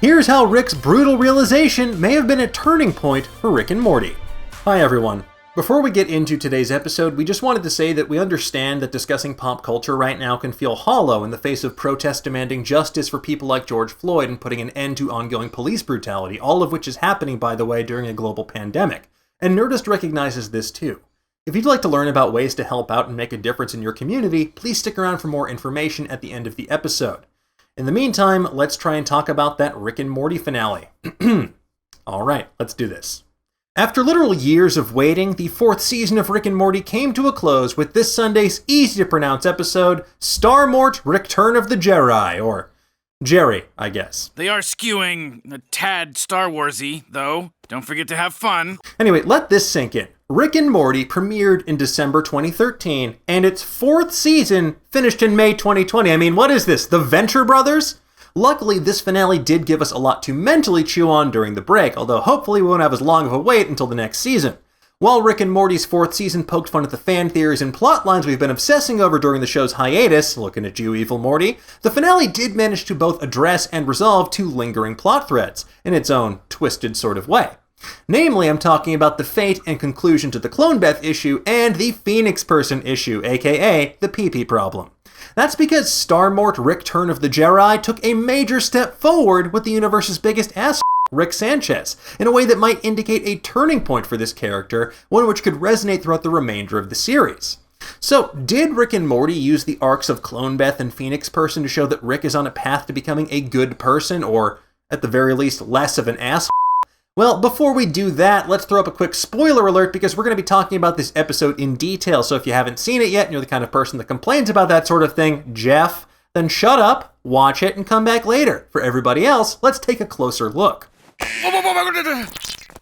Here's how Rick's brutal realization may have been a turning point for Rick and Morty. Hi everyone. Before we get into today's episode, we just wanted to say that we understand that discussing pop culture right now can feel hollow in the face of protests demanding justice for people like George Floyd and putting an end to ongoing police brutality, all of which is happening, by the way, during a global pandemic. And Nerdist recognizes this too. If you'd like to learn about ways to help out and make a difference in your community, please stick around for more information at the end of the episode. In the meantime, let's try and talk about that Rick and Morty finale. Alright, let's do this. After literal years of waiting, the 4th season of Rick and Morty came to a close with this Sunday's easy-to-pronounce episode, Starmort Return of the Jedi, or Jerry, I guess. They are skewing a tad Star Wars-y, though. Don't forget to have fun. Anyway, let this sink in. Rick and Morty premiered in December 2013, and its 4th season finished in May 2020. I mean, what is this, the Venture Brothers? Luckily, this finale did give us a lot to mentally chew on during the break, although hopefully we won't have as long of a wait until the next season. While Rick and Morty's 4th season poked fun at the fan theories and plot lines we've been obsessing over during the show's hiatus, looking at you, evil Morty, the finale did manage to both address and resolve 2 lingering plot threads, in its own twisted sort of way. Namely, I'm talking about the fate and conclusion to the Clone Beth issue and the Phoenix Person issue, aka the PP problem. That's because Starmort Return of the Jedi took a major step forward with the universe's biggest ass, Rick Sanchez, in a way that might indicate a turning point for this character, one which could resonate throughout the remainder of the series. So, did Rick and Morty use the arcs of Clone Beth and Phoenix Person to show that Rick is on a path to becoming a good person, or, at the very least, less of an ass? Well, before we do that, let's throw up a quick spoiler alert because we're going to be talking about this episode in detail, so if you haven't seen it yet and you're the kind of person that complains about that sort of thing, Jeff, then shut up, watch it, and come back later. For everybody else, let's take a closer look.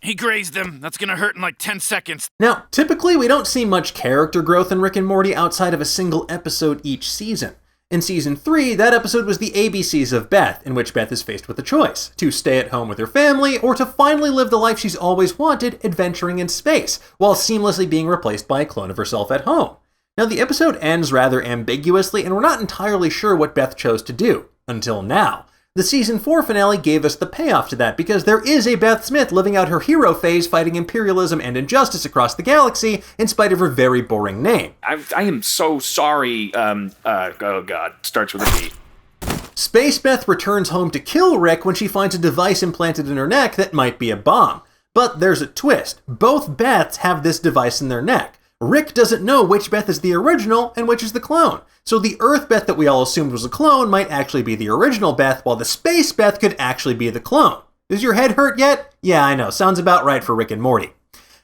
He grazed him. That's gonna hurt in like 10 seconds. Now, typically we don't see much character growth in Rick and Morty outside of a single episode each season. In Season 3, that episode was the ABCs of Beth, in which Beth is faced with a choice, to stay at home with her family, or to finally live the life she's always wanted, adventuring in space, while seamlessly being replaced by a clone of herself at home. Now, the episode ends rather ambiguously, and we're not entirely sure what Beth chose to do, until now. The Season 4 finale gave us the payoff to that, because there is a Beth Smith living out her hero phase fighting imperialism and injustice across the galaxy, in spite of her very boring name. I am so sorry, oh god, starts with a B. Space Beth returns home to kill Rick when she finds a device implanted in her neck that might be a bomb. But there's a twist. Both Beths have this device in their neck. Rick doesn't know which Beth is the original and which is the clone. So the Earth Beth that we all assumed was a clone might actually be the original Beth, while the Space Beth could actually be the clone. Does your head hurt yet? Yeah, I know. Sounds about right for Rick and Morty.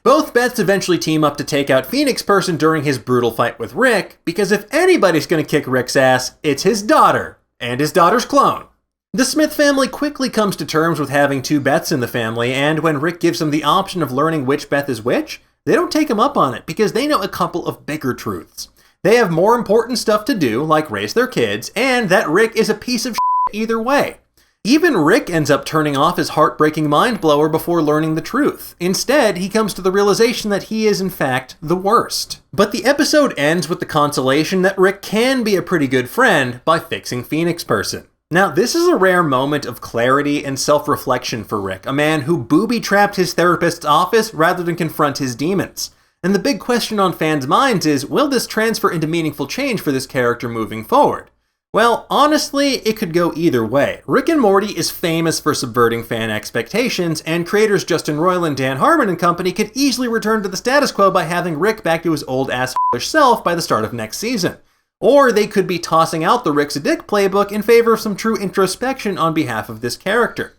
Both Beths eventually team up to take out Phoenix Person during his brutal fight with Rick, because if anybody's gonna kick Rick's ass, it's his daughter, and his daughter's clone. The Smith family quickly comes to terms with having 2 Beths in the family, and when Rick gives them the option of learning which Beth is which, they don't take him up on it because they know a couple of bigger truths. They have more important stuff to do, like raise their kids, and that Rick is a piece of shit either way. Even Rick ends up turning off his heartbreaking mind blower before learning the truth. Instead, he comes to the realization that he is in fact the worst. But the episode ends with the consolation that Rick can be a pretty good friend by fixing Phoenix Person. Now, this is a rare moment of clarity and self-reflection for Rick, a man who booby-trapped his therapist's office rather than confront his demons. And the big question on fans' minds is, will this transfer into meaningful change for this character moving forward? Well, honestly, it could go either way. Rick and Morty is famous for subverting fan expectations, and creators Justin Roiland, Dan Harmon, and company could easily return to the status quo by having Rick back to his old ass self by the start of next season. Or they could be tossing out the Rick's a Dick playbook in favor of some true introspection on behalf of this character.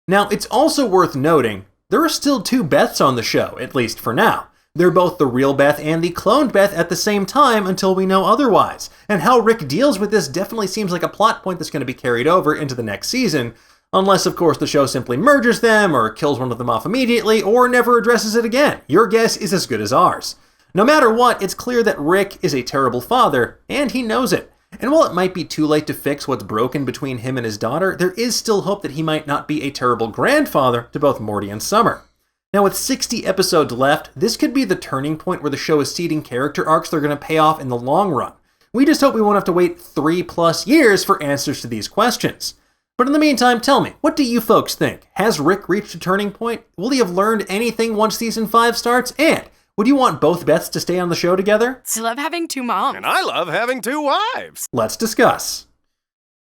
Now, it's also worth noting, there are still 2 Beths on the show, at least for now. They're both the real Beth and the cloned Beth at the same time until we know otherwise. And how Rick deals with this definitely seems like a plot point that's going to be carried over into the next season, unless of course the show simply merges them, or kills one of them off immediately, or never addresses it again. Your guess is as good as ours. No matter what, it's clear that Rick is a terrible father, and he knows it. And while it might be too late to fix what's broken between him and his daughter, there is still hope that he might not be a terrible grandfather to both Morty and Summer. Now, with 60 episodes left, this could be the turning point where the show is seeding character arcs that are going to pay off in the long run. We just hope we won't have to wait 3+ years for answers to these questions. But in the meantime, tell me, what do you folks think? Has Rick reached a turning point? Will he have learned anything once season 5 starts? And would you want both Beths to stay on the show together? I love having two moms. And I love having two wives. Let's discuss.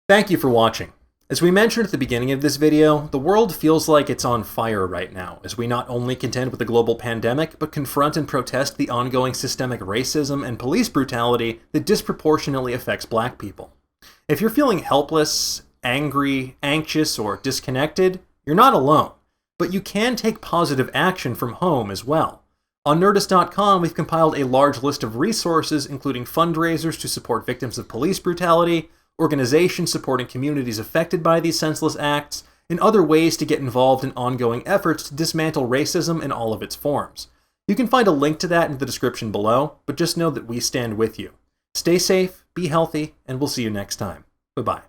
Thank you for watching. As we mentioned at the beginning of this video, the world feels like it's on fire right now, as we not only contend with the global pandemic, but confront and protest the ongoing systemic racism and police brutality that disproportionately affects Black people. If you're feeling helpless, angry, anxious, or disconnected, you're not alone, but you can take positive action from home as well. On Nerdist.com, we've compiled a large list of resources, including fundraisers to support victims of police brutality, organizations supporting communities affected by these senseless acts, and other ways to get involved in ongoing efforts to dismantle racism in all of its forms. You can find a link to that in the description below, but just know that we stand with you. Stay safe, be healthy, and we'll see you next time. Bye-bye.